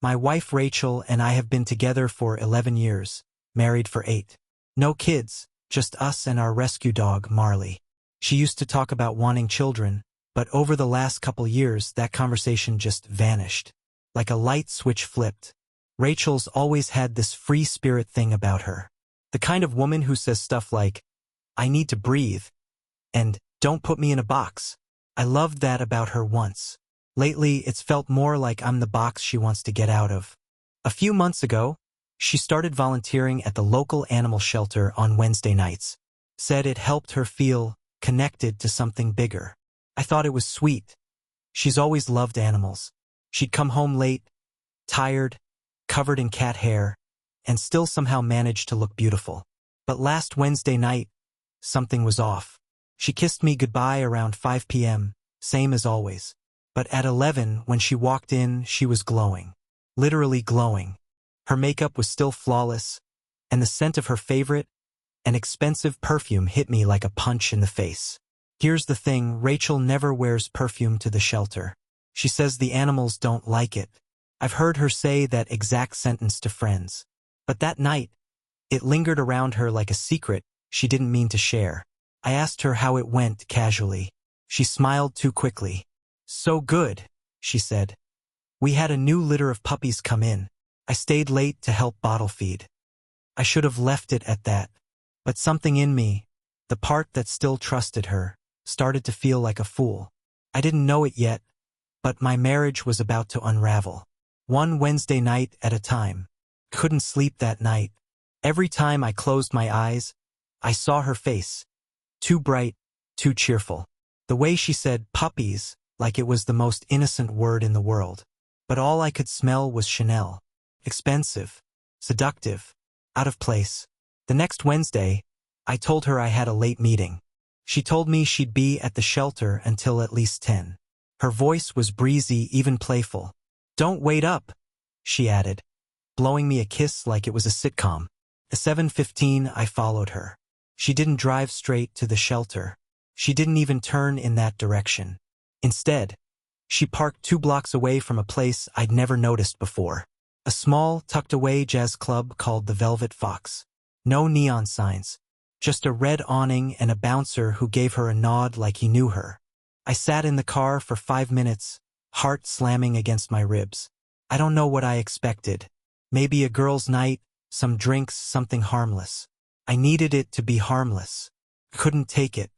My wife Rachel and I have been together for 11 years, married for 8. No kids, just us and our rescue dog, Marley. She used to talk about wanting children, but over the last couple years that conversation just vanished. Like a light switch flipped. Rachel's always had this free spirit thing about her. The kind of woman who says stuff like, "I need to breathe," and "Don't put me in a box." I loved that about her once. Lately, it's felt more like I'm the box she wants to get out of. A few months ago, she started volunteering at the local animal shelter on Wednesday nights. Said it helped her feel connected to something bigger. I thought it was sweet. She's always loved animals. She'd come home late, tired, covered in cat hair, and still somehow managed to look beautiful. But last Wednesday night, something was off. She kissed me goodbye around 5 p.m., same as always. But at 11, when she walked in, she was glowing. Literally glowing. Her makeup was still flawless, and the scent of her favorite, an expensive perfume, hit me like a punch in the face. Here's the thing, Rachel never wears perfume to the shelter. She says the animals don't like it. I've heard her say that exact sentence to friends. But that night, it lingered around her like a secret she didn't mean to share. I asked her how it went casually. She smiled too quickly. "So good," she said. "We had a new litter of puppies come in. I stayed late to help bottle feed. I should have left it at that. But something in me, the part that still trusted her, started to feel like a fool. I didn't know it yet, but my marriage was about to unravel. One Wednesday night at a time. Couldn't sleep that night. Every time I closed my eyes, I saw her face. Too bright, too cheerful. The way she said puppies, like it was the most innocent word in the world. But all I could smell was Chanel. Expensive, seductive, out of place. The next Wednesday, I told her I had a late meeting. She told me she'd be at the shelter until at least 10. Her voice was breezy, even playful. "Don't wait up," she added, blowing me a kiss like it was a sitcom. At 7:15, I followed her. She didn't drive straight to the shelter. She didn't even turn in that direction. Instead, she parked 2 blocks away from a place I'd never noticed before. A small, tucked-away jazz club called the Velvet Fox. No neon signs, just a red awning and a bouncer who gave her a nod like he knew her. I sat in the car for 5 minutes, heart slamming against my ribs. I don't know what I expected. Maybe a girls' night, some drinks, something harmless. I needed it to be harmless. Couldn't take it.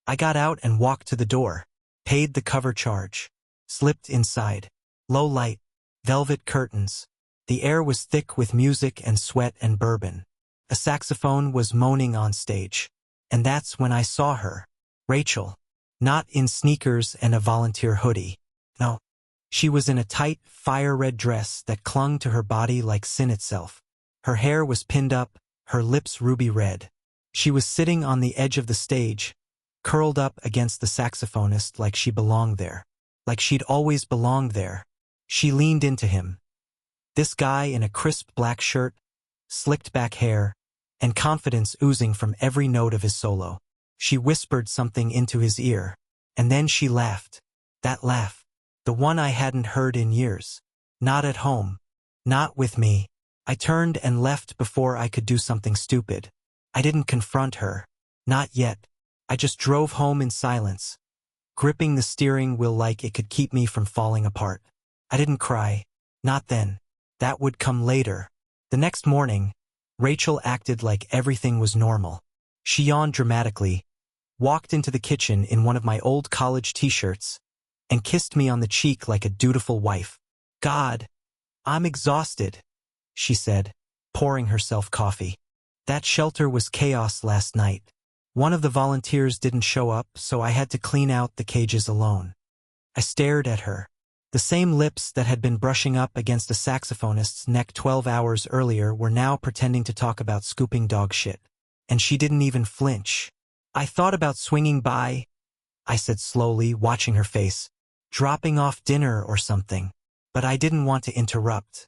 I got out and walked to the door, paid the cover charge, slipped inside. Low light, velvet curtains. The air was thick with music and sweat and bourbon. A saxophone was moaning on stage. And that's when I saw her. Rachel. Not in sneakers and a volunteer hoodie. No. She was in a tight, fire-red dress that clung to her body like sin itself. Her hair was pinned up, her lips ruby red. She was sitting on the edge of the stage, curled up against the saxophonist like she belonged there. Like she'd always belonged there. She leaned into him. This guy in a crisp black shirt, slicked back hair, and confidence oozing from every note of his solo. She whispered something into his ear, and then she laughed. That laugh. The one I hadn't heard in years. Not at home. Not with me. I turned and left before I could do something stupid. I didn't confront her. Not yet. I just drove home in silence, gripping the steering wheel like it could keep me from falling apart. I didn't cry. Not then. That would come later. The next morning, Rachel acted like everything was normal. She yawned dramatically, walked into the kitchen in one of my old college t-shirts, and kissed me on the cheek like a dutiful wife. "God, I'm exhausted," she said, pouring herself coffee. "That shelter was chaos last night. One of the volunteers didn't show up, so I had to clean out the cages alone." I stared at her. The same lips that had been brushing up against a saxophonist's neck 12 hours earlier were now pretending to talk about scooping dog shit. And she didn't even flinch. "I thought about swinging by," I said slowly, watching her face, "dropping off dinner or something. But I didn't want to interrupt."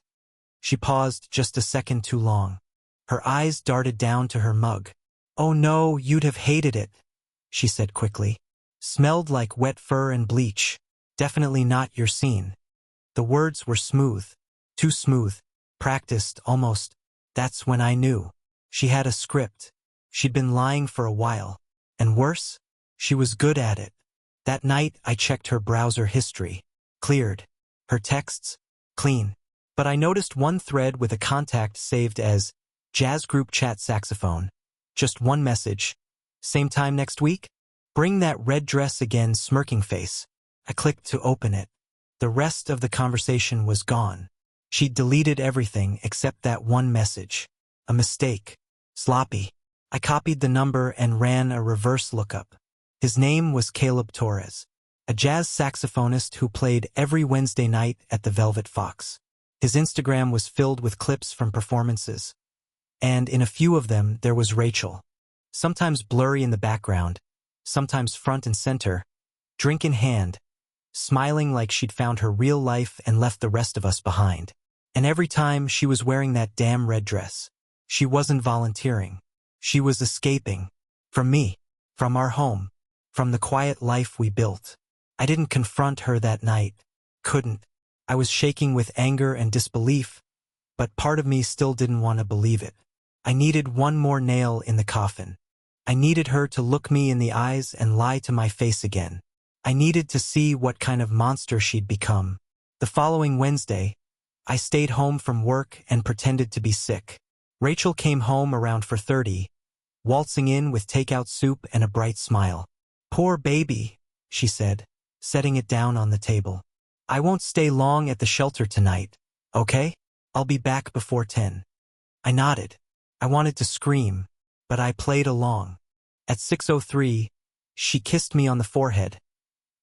She paused just a second too long. Her eyes darted down to her mug. "Oh no, you'd have hated it," she said quickly. "Smelled like wet fur and bleach. Definitely not your scene." The words were smooth, Too smooth. Practiced, almost. That's when I knew. She had a script. She'd been lying for a while. And worse? She was good at it. That night, I checked her browser history. Cleared. Her texts? Clean. But I noticed one thread with a contact saved as Jazz Group Chat Saxophone. Just one message. Same time next week? Bring that red dress again, smirking face. I clicked to open it. The rest of the conversation was gone. She'd deleted everything except that one message. A mistake. Sloppy. I copied the number and ran a reverse lookup. His name was Caleb Torres, a jazz saxophonist who played every Wednesday night at the Velvet Fox. His Instagram was filled with clips from performances. And in a few of them, there was Rachel. Sometimes blurry in the background, sometimes front and center, drink in hand, smiling like she'd found her real life and left the rest of us behind. And every time she was wearing that damn red dress. She wasn't volunteering. She was escaping. From me. From our home. From the quiet life we built. I didn't confront her that night. Couldn't. I was shaking with anger and disbelief, but part of me still didn't want to believe it. I needed one more nail in the coffin. I needed her to look me in the eyes and lie to my face again. I needed to see what kind of monster she'd become. The following Wednesday, I stayed home from work and pretended to be sick. Rachel came home around 4:30, waltzing in with takeout soup and a bright smile. "Poor baby," she said, setting it down on the table. "I won't stay long at the shelter tonight, okay? I'll be back before 10. I nodded. I wanted to scream, but I played along. At 6:03, she kissed me on the forehead,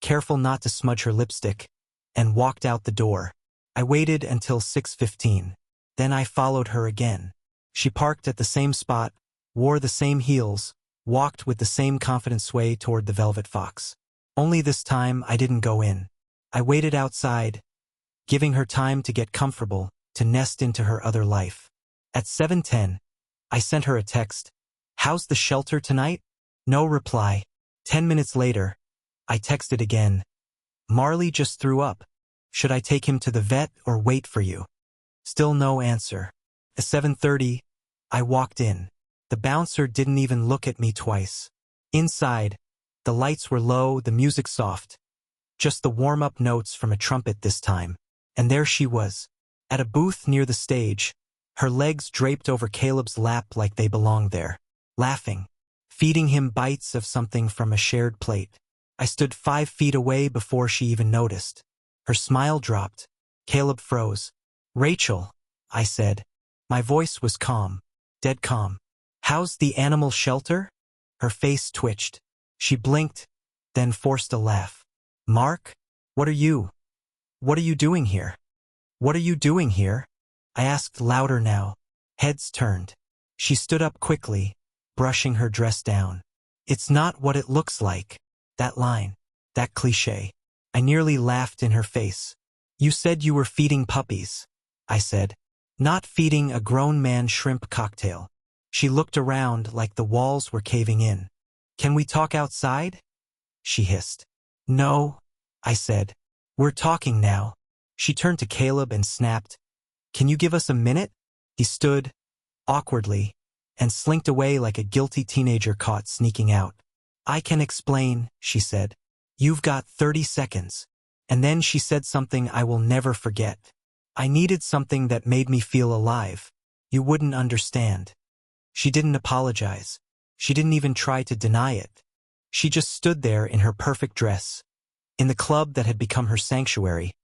careful not to smudge her lipstick, and walked out the door. I waited until 6:15. Then I followed her again. She parked at the same spot, wore the same heels, walked with the same confident sway toward the Velvet Fox. Only this time I didn't go in. I waited outside, giving her time to get comfortable, to nest into her other life. At 7:10, I sent her a text. "How's the shelter tonight?" No reply. 10 minutes later, I texted again. "Marley just threw up. Should I take him to the vet or wait for you?" Still no answer. At 7:30, I walked in. The bouncer didn't even look at me twice. Inside, the lights were low, the music soft. Just the warm-up notes from a trumpet this time. And there she was, at a booth near the stage, her legs draped over Caleb's lap like they belonged there, laughing, feeding him bites of something from a shared plate. I stood 5 feet away before she even noticed. Her smile dropped. Caleb froze. "Rachel," I said. My voice was calm, dead calm. "How's the animal shelter?" Her face twitched. She blinked, then forced a laugh. "Mark? What are you doing here? What are you doing here?" I asked louder now. Heads turned. She stood up quickly, brushing her dress down. "It's not what it looks like." That line. That cliché. I nearly laughed in her face. "You said you were feeding puppies," I said. "Not feeding a grown man shrimp cocktail." She looked around like the walls were caving in. "Can we talk outside?" she hissed. "No," I said. "We're talking now." She turned to Caleb and snapped, "Can you give us a minute?" He stood, awkwardly, and slinked away like a guilty teenager caught sneaking out. "I can explain," she said. "You've got 30 seconds. And then she said something I will never forget. "I needed something that made me feel alive. You wouldn't understand." She didn't apologize. She didn't even try to deny it. She just stood there in her perfect dress, in the club that had become her sanctuary,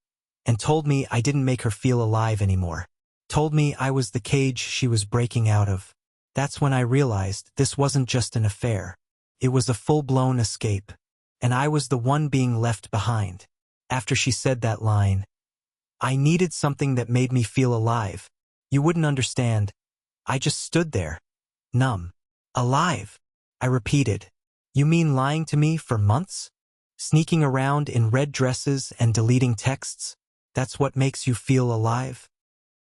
and told me I didn't make her feel alive anymore. Told me I was the cage she was breaking out of. That's when I realized this wasn't just an affair. It was a full-blown escape. And I was the one being left behind. After she said that line, "I needed something that made me feel alive. You wouldn't understand." I just stood there, numb. "Alive," I repeated. "You mean lying to me for months? Sneaking around in red dresses and deleting texts? That's what makes you feel alive?"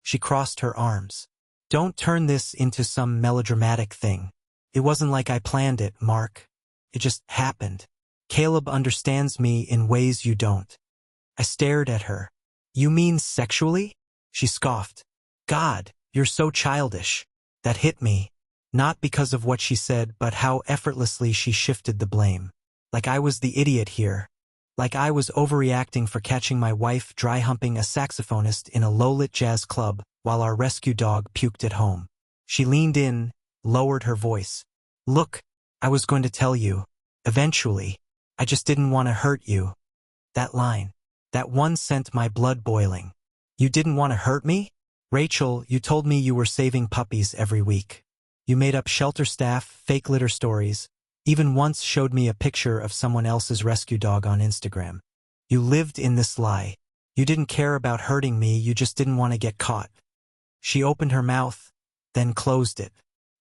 She crossed her arms. "Don't turn this into some melodramatic thing. It wasn't like I planned it, Mark. It just happened. Caleb understands me in ways you don't." I stared at her. "You mean sexually?" She scoffed. God, you're so childish. That hit me. Not because of what she said, but how effortlessly she shifted the blame. Like I was the idiot here. Like I was overreacting for catching my wife dry-humping a saxophonist in a low-lit jazz club while our rescue dog puked at home. She leaned in, lowered her voice. Look, I was going to tell you. Eventually. I just didn't want to hurt you. That line. That one sent my blood boiling. You didn't want to hurt me? Rachel, you told me you were saving puppies every week. You made up shelter staff, fake litter stories, even once showed me a picture of someone else's rescue dog on Instagram. You lived in this lie. You didn't care about hurting me, you just didn't want to get caught. She opened her mouth, then closed it.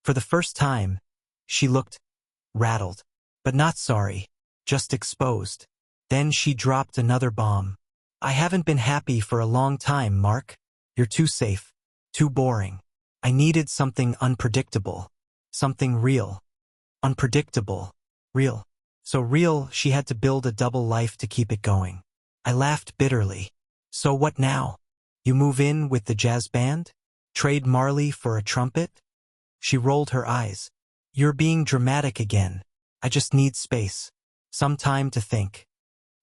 For the first time, she looked rattled, but not sorry, just exposed. Then she dropped another bomb. I haven't been happy for a long time, Mark. You're too safe, too boring. I needed something unpredictable, something real. Unpredictable, real. So real, she had to build a double life to keep it going. I laughed bitterly. So what now? You move in with the jazz band? Trade Marley for a trumpet? She rolled her eyes. You're being dramatic again. I just need space. Some time to think.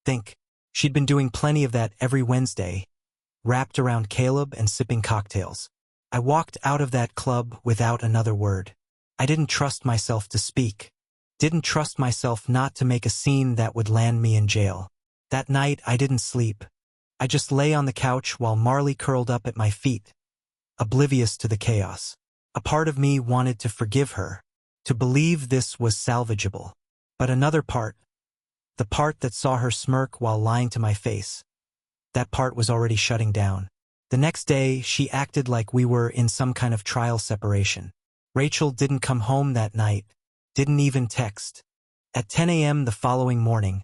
Think. She'd been doing plenty of that every Wednesday, wrapped around Caleb and sipping cocktails. I walked out of that club without another word. I didn't trust myself to speak. Didn't trust myself not to make a scene that would land me in jail. That night I didn't sleep. I just lay on the couch while Marley curled up at my feet, oblivious to the chaos. A part of me wanted to forgive her, to believe this was salvageable. But another part, the part that saw her smirk while lying to my face, that part was already shutting down. The next day, she acted like we were in some kind of trial separation. Rachel didn't come home that night, didn't even text. At 10 a.m. the following morning,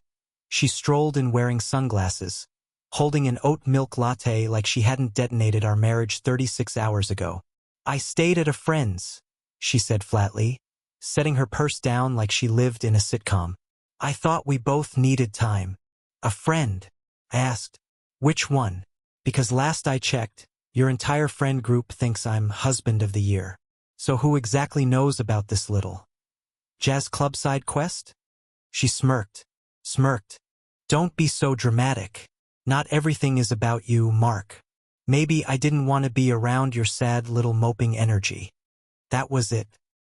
she strolled in wearing sunglasses, holding an oat milk latte like she hadn't detonated our marriage 36 hours ago. I stayed at a friend's, she said flatly, setting her purse down like she lived in a sitcom. I thought we both needed time. A friend? I asked. Which one? Because last I checked, your entire friend group thinks I'm husband of the year. So who exactly knows about this little jazz club side quest? She smirked. Don't be so dramatic. Not everything is about you, Mark. Maybe I didn't want to be around your sad little moping energy. That was it.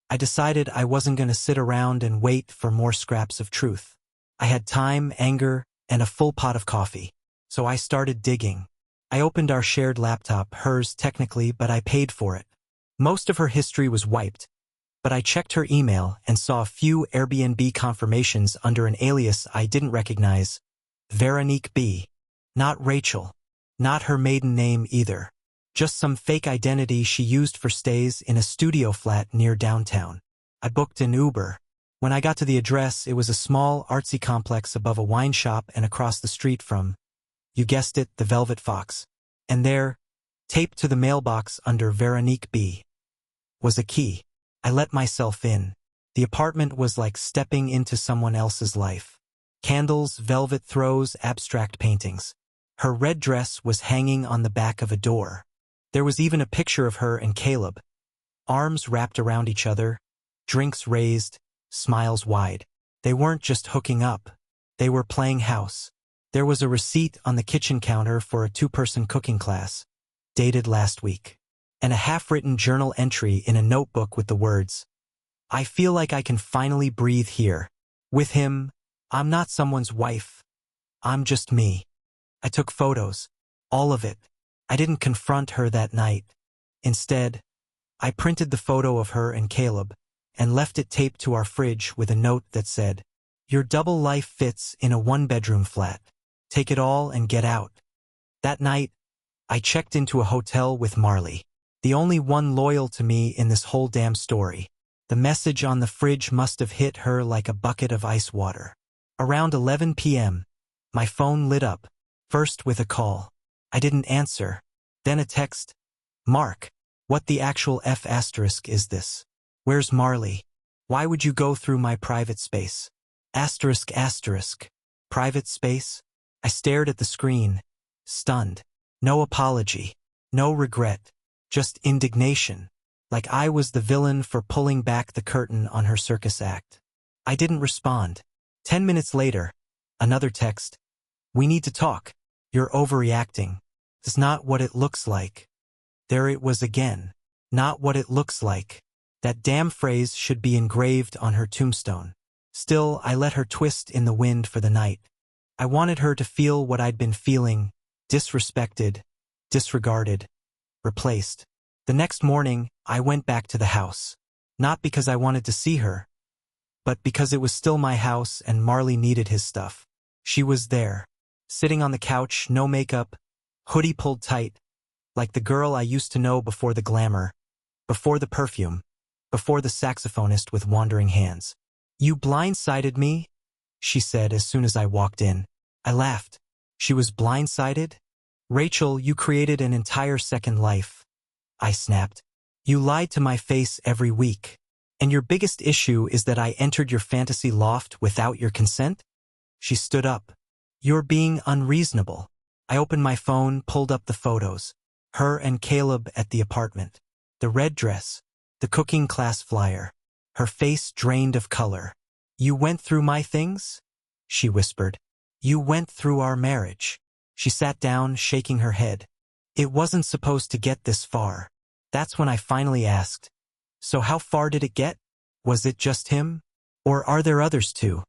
I decided I wasn't going to sit around and wait for more scraps of truth. I had time, anger, and a full pot of coffee. So I started digging. I opened our shared laptop, hers technically, but I paid for it. Most of her history was wiped, but I checked her email and saw a few Airbnb confirmations under an alias I didn't recognize. Veronique B. Not Rachel. Not her maiden name either. Just some fake identity she used for stays in a studio flat near downtown. I booked an Uber. When I got to the address, it was a small, artsy complex above a wine shop and across the street from, you guessed it, the Velvet Fox. And there, taped to the mailbox under Veronique B., was a key. I let myself in. The apartment was like stepping into someone else's life. Candles, velvet throws, abstract paintings. Her red dress was hanging on the back of a door. There was even a picture of her and Caleb, arms wrapped around each other, drinks raised, smiles wide. They weren't just hooking up. They were playing house. There was a receipt on the kitchen counter for a 2-person cooking class, dated last week, and a half-written journal entry in a notebook with the words, I feel like I can finally breathe here. With him, I'm not someone's wife. I'm just me. I took photos. All of it. I didn't confront her that night. Instead, I printed the photo of her and Caleb and left it taped to our fridge with a note that said, your double life fits in a 1-bedroom flat. Take it all and get out. That night, I checked into a hotel with Marley, the only one loyal to me in this whole damn story. The message on the fridge must have hit her like a bucket of ice water. Around 11 p.m., my phone lit up, first with a call. I didn't answer. Then a text. Mark, what the actual F** is this? Where's Marley? Why would you go through my private space? ***. Private space? I stared at the screen, stunned. No apology. No regret. Just indignation. Like I was the villain for pulling back the curtain on her circus act. I didn't respond. 10 minutes later, another text. We need to talk. You're overreacting. It's not what it looks like. There it was again. Not what it looks like. That damn phrase should be engraved on her tombstone. Still, I let her twist in the wind for the night. I wanted her to feel what I'd been feeling, disrespected, disregarded, replaced. The next morning, I went back to the house. Not because I wanted to see her, but because it was still my house and Marley needed his stuff. She was there, sitting on the couch, no makeup, hoodie pulled tight, like the girl I used to know before the glamour, before the perfume, before the saxophonist with wandering hands. You blindsided me, she said as soon as I walked in. I laughed. She was blindsided? Rachel, you created an entire second life. I snapped. You lied to my face every week. And your biggest issue is that I entered your fantasy loft without your consent? She stood up. You're being unreasonable. I opened my phone, pulled up the photos. Her and Caleb at the apartment. The red dress. The cooking class flyer. Her face drained of color. You went through my things? She whispered. You went through our marriage. She sat down, shaking her head. It wasn't supposed to get this far. That's when I finally asked. So how far did it get? Was it just him? Or are there others too?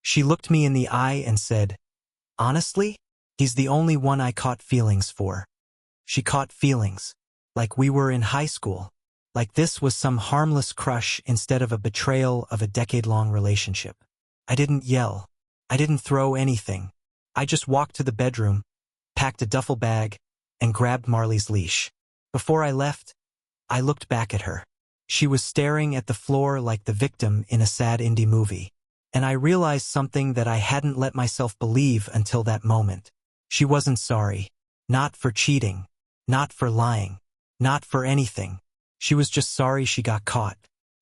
She looked me in the eye and said, honestly, he's the only one I caught feelings for. She caught feelings. Like we were in high school. Like this was some harmless crush instead of a betrayal of a decade-long relationship. I didn't yell. I didn't throw anything. I just walked to the bedroom, packed a duffel bag, and grabbed Marley's leash. Before I left, I looked back at her. She was staring at the floor like the victim in a sad indie movie. And I realized something that I hadn't let myself believe until that moment. She wasn't sorry. Not for cheating. Not for lying. Not for anything. She was just sorry she got caught.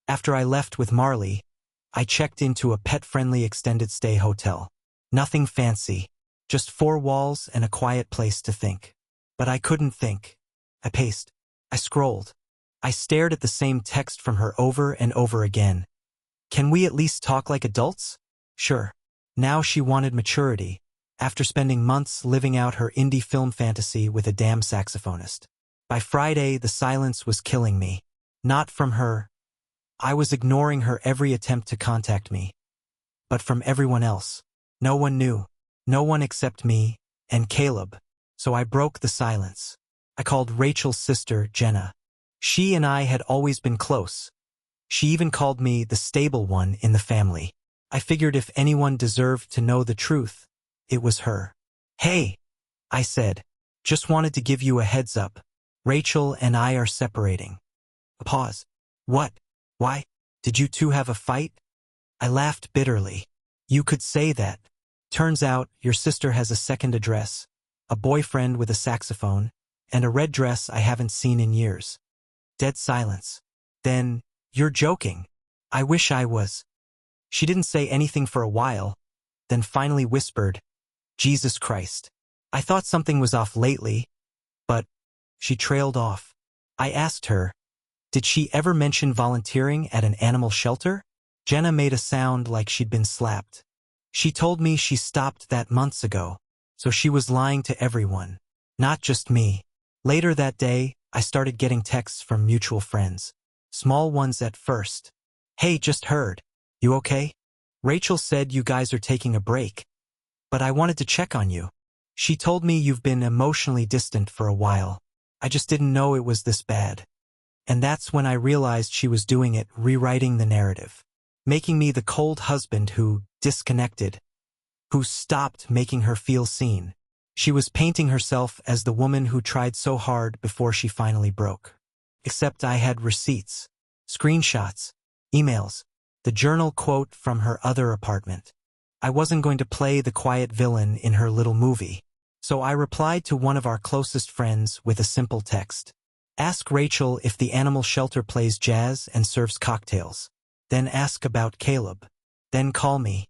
After I left with Marley, I checked into a pet-friendly extended stay hotel. Nothing fancy. Just 4 walls and a quiet place to think. But I couldn't think. I paced. I scrolled. I stared at the same text from her over and over again. Can we at least talk like adults? Sure. Now she wanted maturity, after spending months living out her indie film fantasy with a damn saxophonist. By Friday, the silence was killing me. Not from her. I was ignoring her every attempt to contact me. But from everyone else. No one knew. No one except me and Caleb. So I broke the silence. I called Rachel's sister, Jenna. She and I had always been close. She even called me the stable one in the family. I figured if anyone deserved to know the truth, it was her. Hey, I said. Just wanted to give you a heads up. Rachel and I are separating. A pause. What? Why? Did you two have a fight? I laughed bitterly. You could say that. Turns out your sister has a second address, a boyfriend with a saxophone, and a red dress I haven't seen in years. Dead silence. Then, you're joking. I wish I was. She didn't say anything for a while, then finally whispered, Jesus Christ. I thought something was off lately, but she trailed off. I asked her, did she ever mention volunteering at an animal shelter? Jenna made a sound like she'd been slapped. She told me she stopped that months ago, so she was lying to everyone, not just me. Later that day, I started getting texts from mutual friends. Small ones at first. Hey, just heard. You okay? Rachel said you guys are taking a break. But I wanted to check on you. She told me you've been emotionally distant for a while. I just didn't know it was this bad. And that's when I realized she was doing it, rewriting the narrative. Making me the cold husband who disconnected, who stopped making her feel seen. She was painting herself as the woman who tried so hard before she finally broke. Except I had receipts, screenshots, emails, the journal quote from her other apartment. I wasn't going to play the quiet villain in her little movie. So I replied to one of our closest friends with a simple text. Ask Rachel if the animal shelter plays jazz and serves cocktails. Then ask about Caleb. Then call me.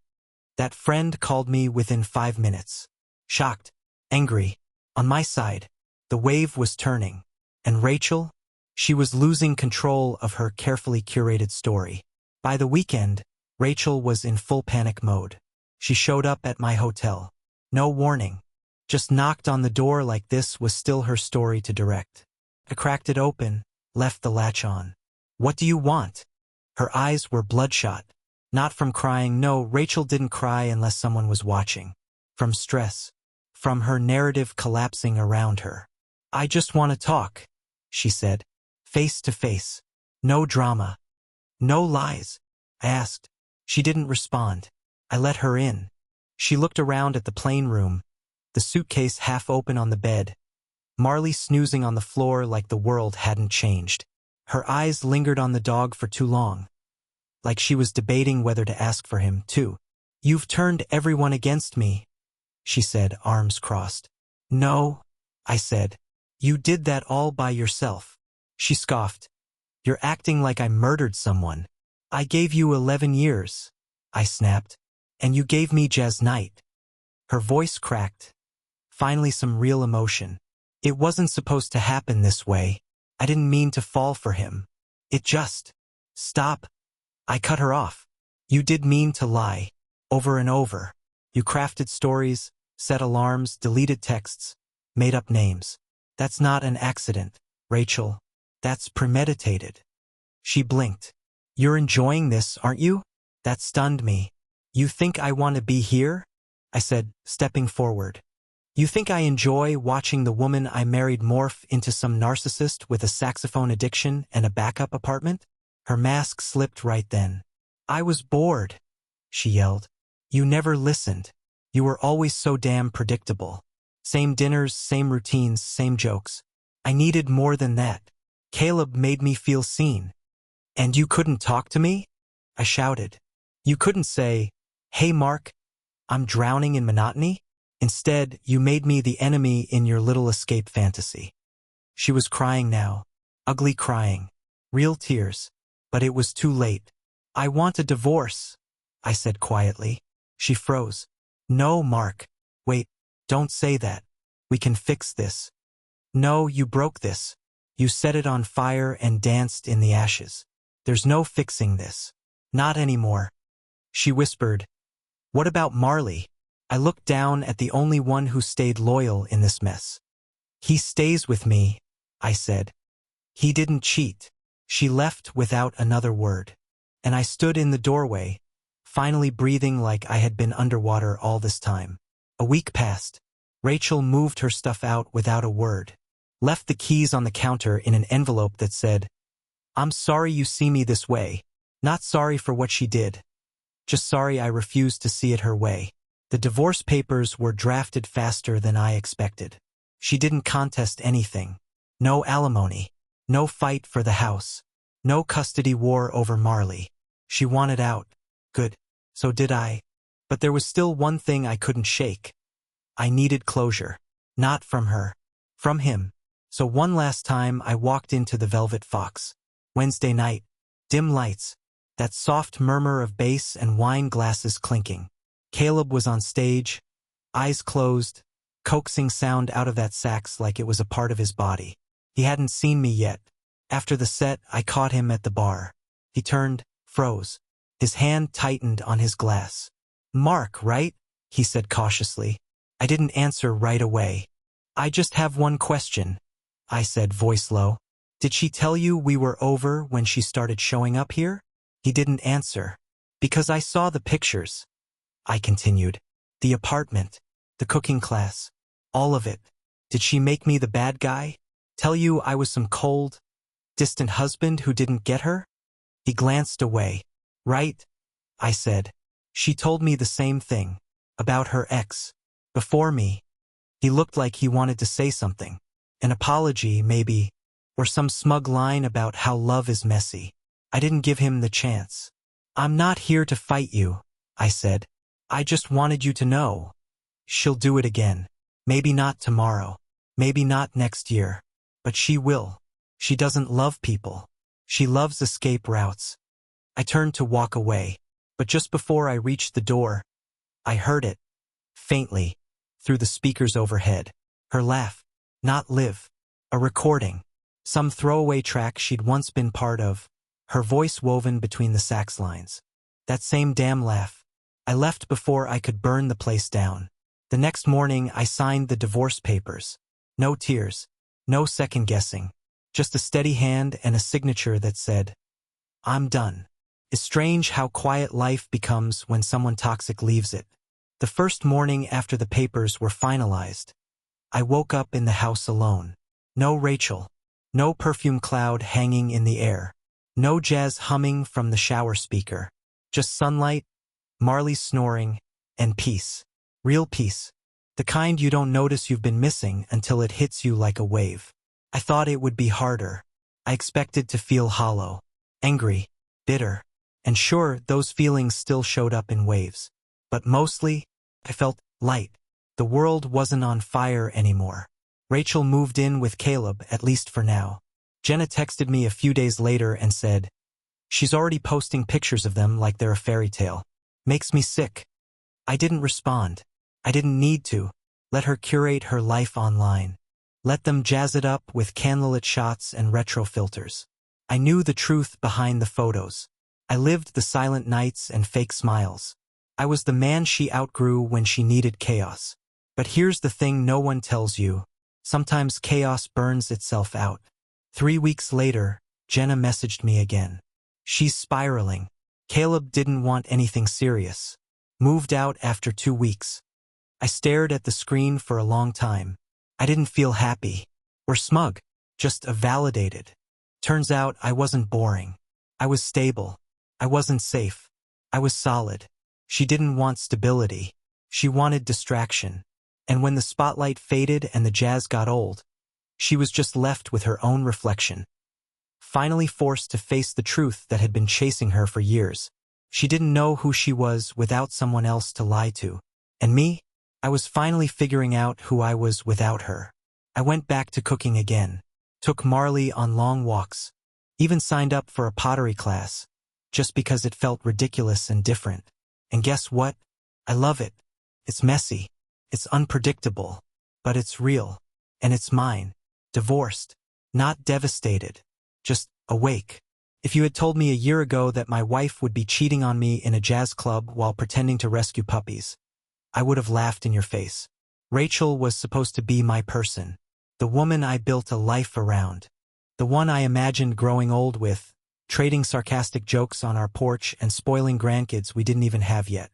That friend called me within 5 minutes. Shocked, angry. On my side, the wave was turning. And Rachel? She was losing control of her carefully curated story. By the weekend, Rachel was in full panic mode. She showed up at my hotel. No warning. Just knocked on the door like this was still her story to direct. I cracked it open, left the latch on. "What do you want?" Her eyes were bloodshot. Not from crying, no, Rachel didn't cry unless someone was watching. From stress. From her narrative collapsing around her. "I just want to talk," she said. Face to face. No drama. No lies. I asked. She didn't respond. I let her in. She looked around at the plain room, the suitcase half open on the bed, Marley snoozing on the floor like the world hadn't changed. Her eyes lingered on the dog for too long, like she was debating whether to ask for him, too. "You've turned everyone against me," she said, arms crossed. "No," I said. "You did that all by yourself." She scoffed. "You're acting like I murdered someone." "I gave you 11 years, I snapped. "And you gave me Jazz Night." Her voice cracked. Finally some real emotion. "It wasn't supposed to happen this way. I didn't mean to fall for him. It just—" "Stop." I cut her off. "You did mean to lie. Over and over. You crafted stories, set alarms, deleted texts, made up names. That's not an accident, Rachel. That's premeditated." She blinked. "You're enjoying this, aren't you?" That stunned me. "You think I want to be here?" I said, stepping forward. "You think I enjoy watching the woman I married morph into some narcissist with a saxophone addiction and a backup apartment?" Her mask slipped right then. "I was bored," she yelled. "You never listened. You were always so damn predictable. Same dinners, same routines, same jokes. I needed more than that. Caleb made me feel seen." "And you couldn't talk to me?" I shouted. "You couldn't say, 'Hey Mark, I'm drowning in monotony'? Instead, you made me the enemy in your little escape fantasy." She was crying now. Ugly crying. Real tears. But it was too late. "I want a divorce," I said quietly. She froze. "No, Mark. Wait, don't say that. We can fix this." "No, you broke this. You set it on fire and danced in the ashes. There's no fixing this. Not anymore." She whispered, "What about Marley?" I looked down at the only one who stayed loyal in this mess. "He stays with me," I said. "He didn't cheat." She left without another word. And I stood in the doorway, finally breathing like I had been underwater all this time. A week passed. Rachel moved her stuff out without a word. Left the keys on the counter in an envelope that said, "I'm sorry you see me this way. Not sorry for what she did. Just sorry I refused to see it her way." The divorce papers were drafted faster than I expected. She didn't contest anything. No alimony. No fight for the house. No custody war over Marley. She wanted out. Good. So did I. But there was still one thing I couldn't shake. I needed closure. Not from her. From him. So one last time I walked into the Velvet Fox. Wednesday night. Dim lights. That soft murmur of bass and wine glasses clinking. Caleb was on stage, eyes closed, coaxing sound out of that sax like it was a part of his body. He hadn't seen me yet. After the set, I caught him at the bar. He turned, froze. His hand tightened on his glass. "Mark, right?" he said cautiously. I didn't answer right away. "I just have one question," I said, voice low. "Did she tell you we were over when she started showing up here?" He didn't answer. "Because I saw the pictures," I continued. "The apartment, the cooking class, all of it. Did she make me the bad guy? Tell you I was some cold, distant husband who didn't get her?" He glanced away. "Right," I said. "She told me the same thing. About her ex. Before me." He looked like he wanted to say something. An apology, maybe, or some smug line about how love is messy. I didn't give him the chance. "I'm not here to fight you," I said. "I just wanted you to know. She'll do it again. Maybe not tomorrow. Maybe not next year. But she will. She doesn't love people. She loves escape routes." I turned to walk away, but just before I reached the door, I heard it, faintly, through the speakers overhead. Her laugh. Not live. A recording. Some throwaway track she'd once been part of, her voice woven between the sax lines. That same damn laugh. I left before I could burn the place down. The next morning I signed the divorce papers. No tears, no second guessing, just a steady hand and a signature that said, I'm done. It's strange how quiet life becomes when someone toxic leaves it. The first morning after the papers were finalized, I woke up in the house alone. No Rachel. No perfume cloud hanging in the air. No jazz humming from the shower speaker. Just sunlight, Marley snoring, and peace. Real peace. The kind you don't notice you've been missing until it hits you like a wave. I thought it would be harder. I expected to feel hollow, angry, bitter, and sure, those feelings still showed up in waves. But mostly, I felt light. The world wasn't on fire anymore. Rachel moved in with Caleb, at least for now. Jenna texted me a few days later and said, she's already posting pictures of them like they're a fairy tale. Makes me sick. I didn't respond. I didn't need to. Let her curate her life online. Let them jazz it up with candlelit shots and retro filters. I knew the truth behind the photos. I lived the silent nights and fake smiles. I was the man she outgrew when she needed chaos. But here's the thing no one tells you. Sometimes chaos burns itself out. 3 weeks later, Jenna messaged me again. She's spiraling. Caleb didn't want anything serious. Moved out after 2 weeks. I stared at the screen for a long time. I didn't feel happy or smug, just validated. Turns out I wasn't boring. I was stable. I wasn't safe. I was solid. She didn't want stability. She wanted distraction. And when the spotlight faded and the jazz got old, she was just left with her own reflection. Finally forced to face the truth that had been chasing her for years. She didn't know who she was without someone else to lie to. And me? I was finally figuring out who I was without her. I went back to cooking again. Took Marley on long walks. Even signed up for a pottery class. Just because it felt ridiculous and different. And guess what? I love it. It's messy. It's unpredictable. But it's real. And it's mine. Divorced. Not devastated. Just awake. If you had told me a year ago that my wife would be cheating on me in a jazz club while pretending to rescue puppies, I would have laughed in your face. Rachel was supposed to be my person. The woman I built a life around. The one I imagined growing old with, trading sarcastic jokes on our porch and spoiling grandkids we didn't even have yet.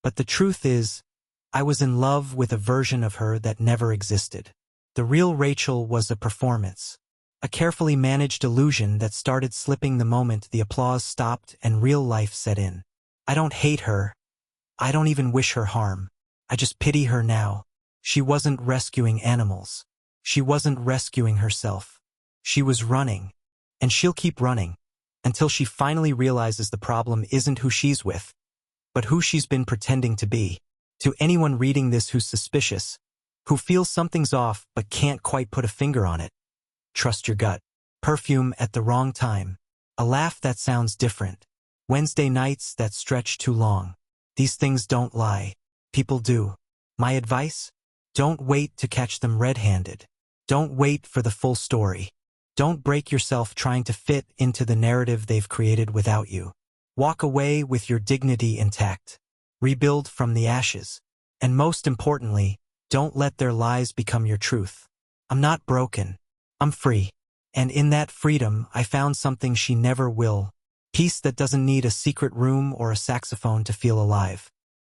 But the truth is, I was in love with a version of her that never existed. The real Rachel was a performance. A carefully managed illusion that started slipping the moment the applause stopped and real life set in. I don't hate her. I don't even wish her harm. I just pity her now. She wasn't rescuing animals. She wasn't rescuing herself. She was running. And she'll keep running. Until she finally realizes the problem isn't who she's with, but who she's been pretending to be. To anyone reading this who's suspicious, who feels something's off but can't quite put a finger on it, trust your gut. Perfume at the wrong time. A laugh that sounds different. Wednesday nights that stretch too long. These things don't lie. People do. My advice? Don't wait to catch them red-handed. Don't wait for the full story. Don't break yourself trying to fit into the narrative they've created without you. Walk away with your dignity intact. Rebuild from the ashes. And most importantly, don't let their lies become your truth. I'm not broken. I'm free. And in that freedom, I found something she never will. Peace that doesn't need a secret room or a saxophone to feel alive.